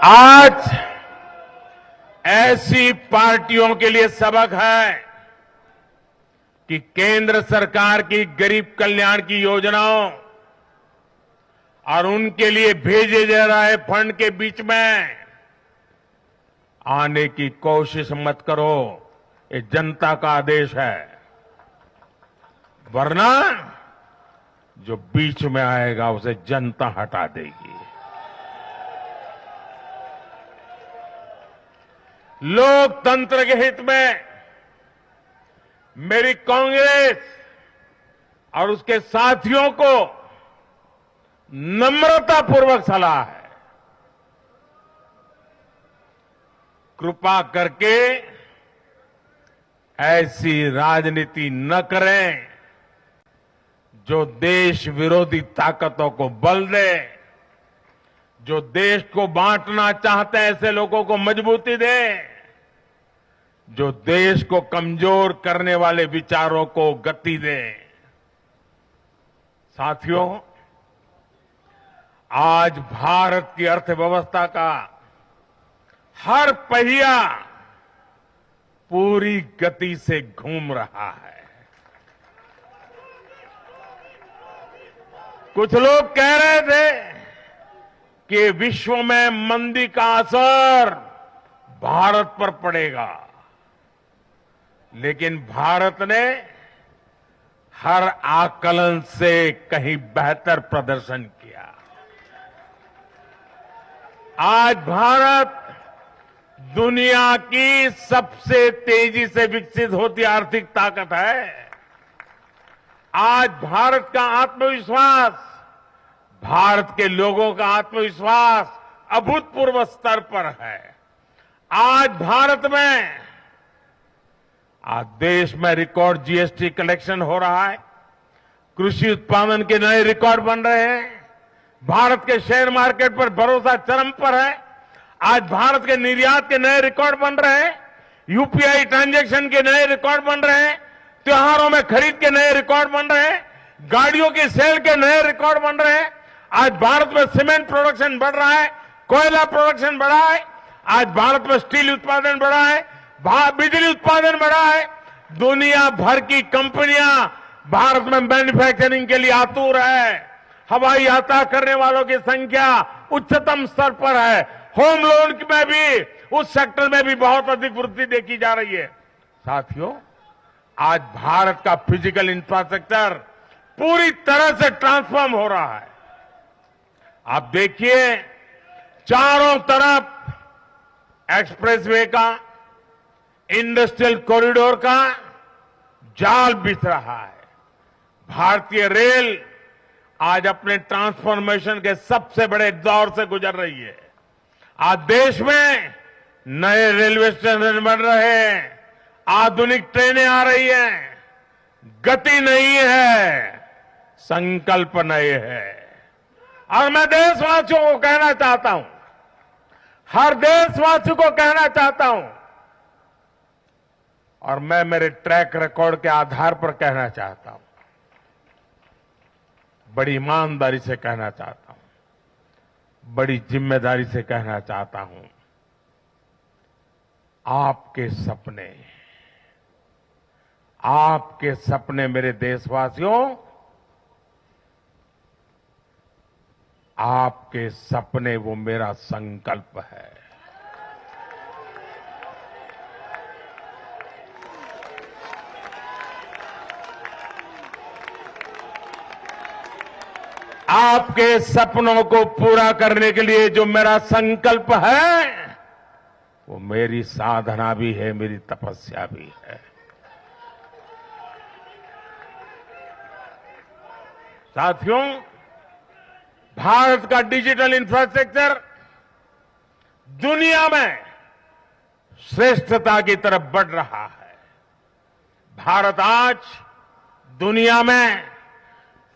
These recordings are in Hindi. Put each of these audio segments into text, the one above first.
आज ऐसी पार्टियों के लिए सबक है कि केंद्र सरकार की गरीब कल्याण की योजनाओं और उनके लिए भेजे जा रहे फंड के बीच में आने की कोशिश मत करो। ये जनता का आदेश है, वरना जो बीच में आएगा उसे जनता हटा देगी। लोकतंत्र के हित में मेरी कांग्रेस और उसके साथियों को नम्रतापूर्वक सलाह है, कृपा करके ऐसी राजनीति न करें जो देश विरोधी ताकतों को बल दे, जो देश को बांटना चाहते हैं ऐसे लोगों को मजबूती दे, जो देश को कमजोर करने वाले विचारों को गति दे। साथियों, आज भारत की अर्थव्यवस्था का हर पहिया पूरी गति से घूम रहा है। कुछ लोग कह रहे थे कि विश्व में मंदी का असर भारत पर पड़ेगा, लेकिन भारत ने हर आकलन से कहीं बेहतर प्रदर्शन किया। आज भारत दुनिया की सबसे तेजी से विकसित होती आर्थिक ताकत है। आज भारत का आत्मविश्वास, भारत के लोगों का आत्मविश्वास अभूतपूर्व स्तर पर है। आज भारत में, आज देश में रिकॉर्ड जीएसटी कलेक्शन हो रहा है, कृषि उत्पादन के नए रिकॉर्ड बन रहे हैं, भारत के शेयर मार्केट पर भरोसा चरम पर है। आज भारत के निर्यात के नए रिकॉर्ड बन रहे हैं, यूपीआई ट्रांजैक्शन के नए रिकॉर्ड बन रहे हैं, त्योहारों में खरीद के नए रिकॉर्ड बन रहे हैं, गाड़ियों की सेल के नए रिकॉर्ड बन रहे हैं। आज भारत में सीमेंट प्रोडक्शन बढ़ रहा है, कोयला प्रोडक्शन बढ़ा है, आज भारत में स्टील उत्पादन बढ़ा है, बिजली उत्पादन बढ़ा है। दुनिया भर की कंपनियां भारत में मैन्युफैक्चरिंग के लिए आतुर है। हवाई यात्रा करने वालों की संख्या उच्चतम स्तर पर है। होम लोन में भी, उस सेक्टर में भी बहुत अधिक वृद्धि देखी जा रही है। साथियों, आज भारत का फिजिकल इंफ्रास्ट्रक्चर पूरी तरह से ट्रांसफॉर्म हो रहा है। आप देखिए, चारों तरफ एक्सप्रेसवे का, इंडस्ट्रियल कॉरिडोर का जाल बिछ रहा है। भारतीय रेल आज अपने ट्रांसफॉर्मेशन के सबसे बड़े दौर से गुजर रही है। आज देश में नए रेलवे स्टेशन बन रहे हैं, आधुनिक ट्रेनें आ रही हैं। गति नहीं है, संकल्प नए है। और मैं देशवासियों को कहना चाहता हूं, हर देशवासी को कहना चाहता हूं, और मैं मेरे ट्रैक रिकॉर्ड के आधार पर कहना चाहता हूं, बड़ी ईमानदारी से कहना चाहता हूं, बड़ी जिम्मेदारी से कहना चाहता हूं, आपके सपने मेरे देशवासियों, आपके सपने वो मेरा संकल्प है। आपके सपनों को पूरा करने के लिए जो मेरा संकल्प है, वो मेरी साधना भी है, मेरी तपस्या भी है। साथियों, भारत का डिजिटल इंफ्रास्ट्रक्चर दुनिया में श्रेष्ठता की तरफ बढ़ रहा है। भारत आज दुनिया में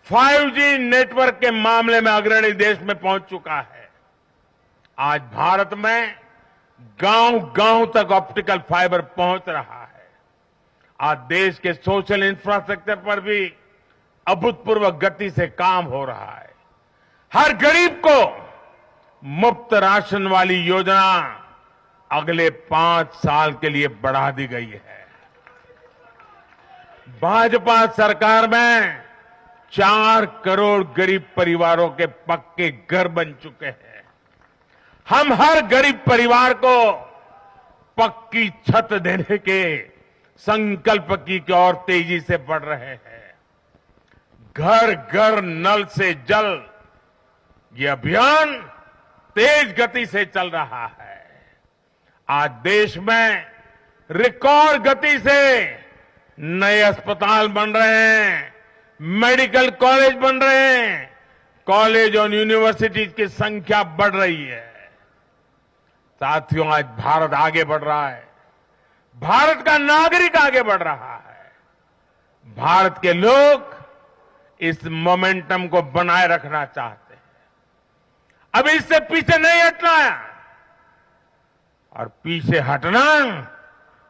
5G नेटवर्क के मामले में अग्रणी देश में पहुंच चुका है। आज भारत में गांव-गांव तक ऑप्टिकल फाइबर पहुंच रहा है। आज देश के सोशल इंफ्रास्ट्रक्चर पर भी अभूतपूर्व गति से काम हो रहा है। हर गरीब को मुफ्त राशन वाली योजना अगले 5 साल के लिए बढ़ा दी गई है। भाजपा सरकार में 4 करोड़ गरीब परिवारों के पक्के घर बन चुके हैं। हम हर गरीब परिवार को पक्की छत देने के संकल्प की ओर तेजी से बढ़ रहे हैं। घर घर नल से जल, ये अभियान तेज गति से चल रहा है। आज देश में रिकॉर्ड गति से नए अस्पताल बन रहे हैं, मेडिकल कॉलेज बन रहे हैं, कॉलेज और यूनिवर्सिटीज की संख्या बढ़ रही है। साथियों, आज भारत आगे बढ़ रहा है, भारत का नागरिक आगे बढ़ रहा है। भारत के लोग इस मोमेंटम को बनाए रखना चाहते हैं। अब इससे पीछे नहीं हटना है, और पीछे हटना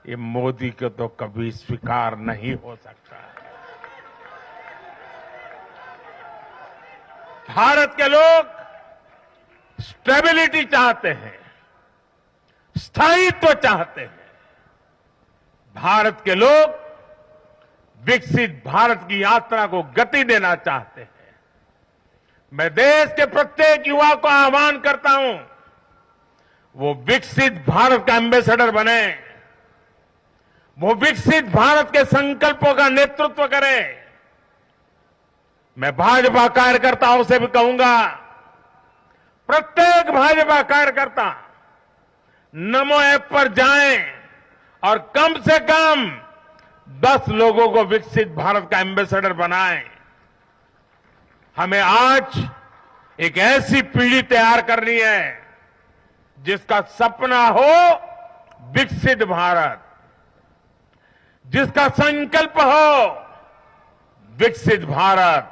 ये मोदी को तो कभी स्वीकार नहीं हो सकता है। भारत के लोग स्टेबिलिटी चाहते हैं, स्थायित्व चाहते हैं। भारत के लोग विकसित भारत की यात्रा को गति देना चाहते हैं। मैं देश के प्रत्येक युवा को आह्वान करता हूं, वो विकसित भारत का एम्बेसडर बने, वो विकसित भारत के संकल्पों का नेतृत्व करे। मैं भाजपा कार्यकर्ताओं से भी कहूंगा, प्रत्येक भाजपा कार्यकर्ता नमो ऐप पर जाएं और कम से कम 10 लोगों को विकसित भारत का एम्बेसडर बनाएं। हमें आज एक ऐसी पीढ़ी तैयार करनी है जिसका सपना हो विकसित भारत, जिसका संकल्प हो विकसित भारत,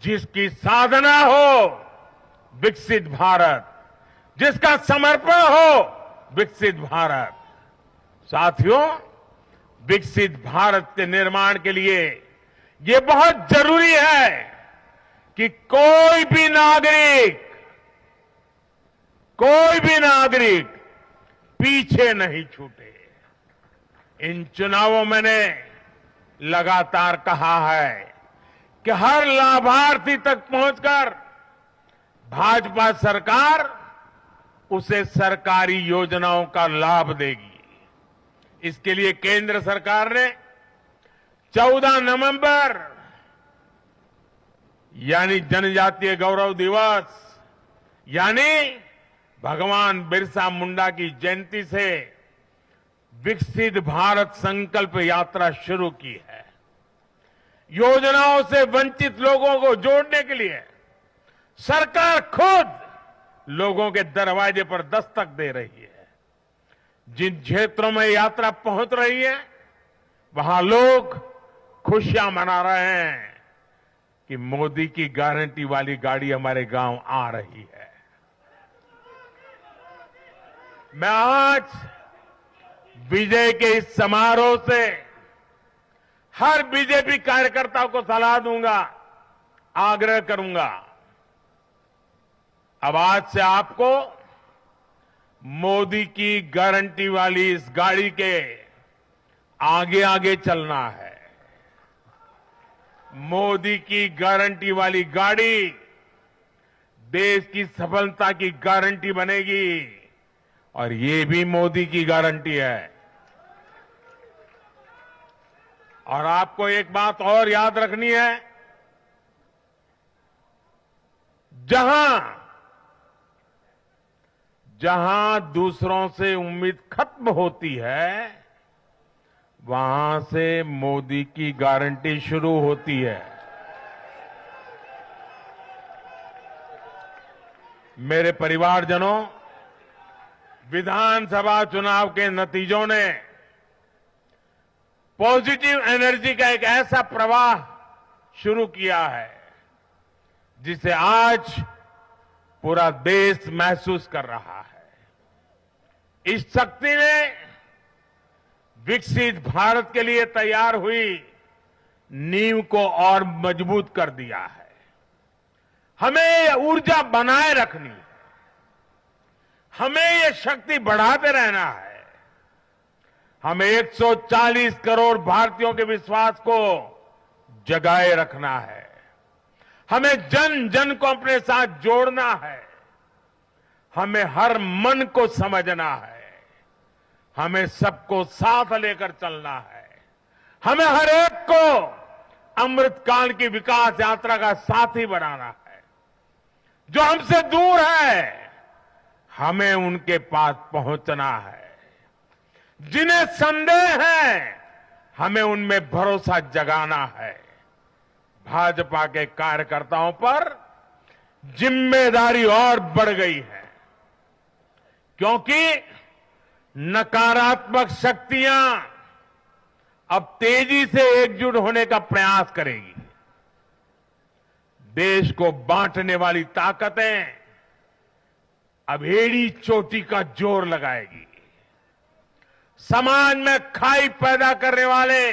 जिसकी साधना हो विकसित भारत, जिसका समर्पण हो विकसित भारत। साथियों, विकसित भारत के निर्माण के लिए ये बहुत जरूरी है कि कोई भी नागरिक पीछे नहीं छूटे। इन चुनावों में मैंने लगातार कहा है कि हर लाभार्थी तक पहुंचकर भाजपा सरकार उसे सरकारी योजनाओं का लाभ देगी। इसके लिए केंद्र सरकार ने 14 नवंबर यानी जनजातीय गौरव दिवस, यानी भगवान बिरसा मुंडा की जयंती से विकसित भारत संकल्प यात्रा शुरू की है। योजनाओं से वंचित लोगों को जोड़ने के लिए सरकार खुद लोगों के दरवाजे पर दस्तक दे रही है। जिन क्षेत्रों में यात्रा पहुंच रही है, वहां लोग खुशियां मना रहे हैं कि मोदी की गारंटी वाली गाड़ी हमारे गांव आ रही है। मैं आज विजय के इस समारोह से हर बीजेपी कार्यकर्ता को सलाह दूंगा, आग्रह करूंगा, अब आज से आपको मोदी की गारंटी वाली इस गाड़ी के आगे आगे चलना है। मोदी की गारंटी वाली गाड़ी देश की सफलता की गारंटी बनेगी, और ये भी मोदी की गारंटी है। और आपको एक बात और याद रखनी है, जहां दूसरों से उम्मीद खत्म होती है, वहां से मोदी की गारंटी शुरू होती है। मेरे परिवारजनों, विधानसभा चुनाव के नतीजों ने पॉजिटिव एनर्जी का एक ऐसा प्रवाह शुरू किया है जिसे आज पूरा देश महसूस कर रहा है। इस शक्ति ने विकसित भारत के लिए तैयार हुई नींव को और मजबूत कर दिया है। हमें ये ऊर्जा बनाए रखनी है, हमें ये शक्ति बढ़ाते रहना है। हमें 140 करोड़ भारतीयों के विश्वास को जगाए रखना है। हमें जन जन को अपने साथ जोड़ना है। हमें हर मन को समझना है। हमें सबको साथ लेकर चलना है। हमें हर एक को अमृतकाल की विकास यात्रा का साथी बनाना है। जो हमसे दूर है, हमें उनके पास पहुंचना है। जिन्हें संदेह है, हमें उनमें भरोसा जगाना है। भाजपा के कार्यकर्ताओं पर जिम्मेदारी और बढ़ गई है, क्योंकि नकारात्मक शक्तियां अब तेजी से एकजुट होने का प्रयास करेगी। देश को बांटने वाली ताकतें अब एड़ी चोटी का जोर लगाएगी। समाज में खाई पैदा करने वाले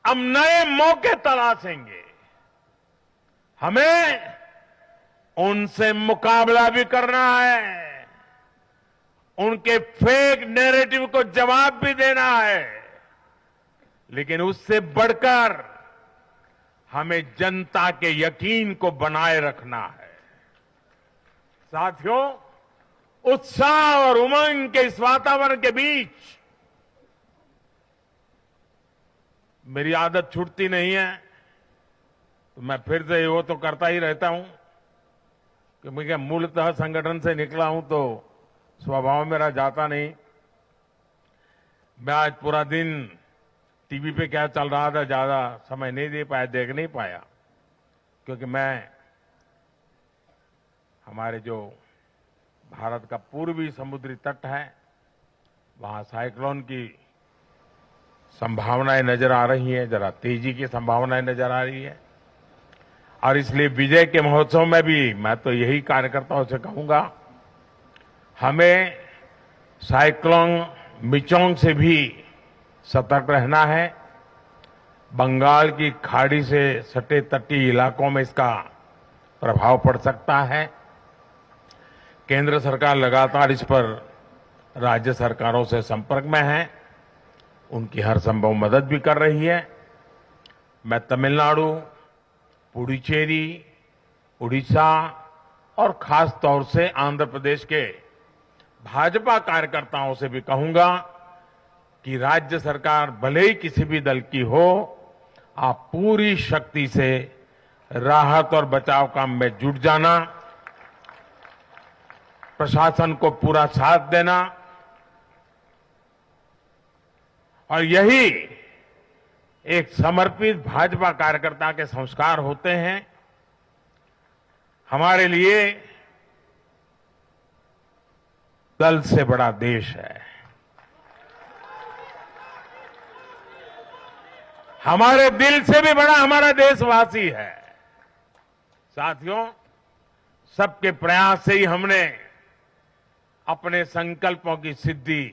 अब नए मौके तलाशेंगे। हमें उनसे मुकाबला भी करना है, उनके फेक नैरेटिव को जवाब भी देना है, लेकिन उससे बढ़कर हमें जनता के यकीन को बनाए रखना है। साथियों, उत्साह और उमंग के इस वातावरण के बीच मेरी आदत छूटती नहीं है, तो मैं फिर से वो तो करता ही रहता हूं कि मैं मूलतः संगठन से निकला हूं तो स्वभाव मेरा जाता नहीं। मैं आज पूरा दिन टीवी पे क्या चल रहा था ज्यादा समय नहीं दे पाया, देख नहीं पाया, क्योंकि मैं हमारे जो भारत का पूर्वी समुद्री तट है, वहां साइक्लोन की संभावनाएं नजर आ रही है, जरा तेजी की संभावनाएं नजर आ रही है। और इसलिए विजय के महोत्सव में भी मैं तो यही कार्यकर्ताओं से कहूंगा, हमें साइक्लोन मिचोंग से भी सतर्क रहना है। बंगाल की खाड़ी से सटे तटीय इलाकों में इसका प्रभाव पड़ सकता है। केंद्र सरकार लगातार इस पर राज्य सरकारों से संपर्क में है, उनकी हर संभव मदद भी कर रही है। मैं तमिलनाडु, पुडुचेरी, उड़ीसा और खास तौर से आंध्र प्रदेश के भाजपा कार्यकर्ताओं से भी कहूंगा कि राज्य सरकार भले ही किसी भी दल की हो, आप पूरी शक्ति से राहत और बचाव काम में जुट जाना, प्रशासन को पूरा साथ देना, और यही एक समर्पित भाजपा कार्यकर्ता के संस्कार होते हैं। हमारे लिए दल से बड़ा देश है। हमारे दिल से भी बड़ा हमारा देशवासी है। साथियों, सबके प्रयास से ही हमने अपने संकल्पों की सिद्धि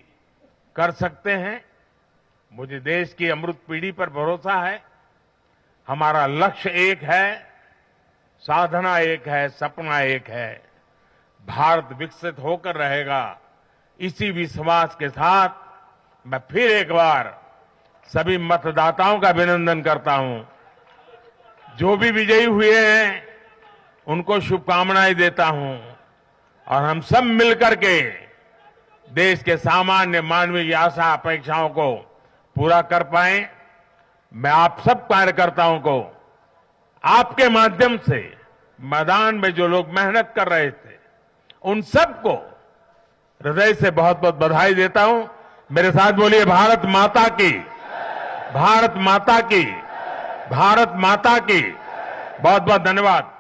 कर सकते हैं। मुझे देश की अमृत पीढ़ी पर भरोसा है। हमारा लक्ष्य एक है, साधना एक है, सपना एक है। भारत विकसित होकर रहेगा। इसी विश्वास के साथ मैं फिर एक बार सभी मतदाताओं का अभिनंदन करता हूं। जो भी विजयी हुए हैं उनको शुभकामनाएं देता हूं, और हम सब मिलकर के देश के सामान्य मानवीय की आशा अपेक्षाओं को पूरा कर पाए। मैं आप सब कार्यकर्ताओं को आपके माध्यम से मैदान में जो लोग मेहनत कर रहे थे, उन सबको हृदय से बहुत बहुत बधाई देता हूं। मेरे साथ बोलिए भारत माता की, भारत माता की, भारत माता की। बहुत बहुत धन्यवाद।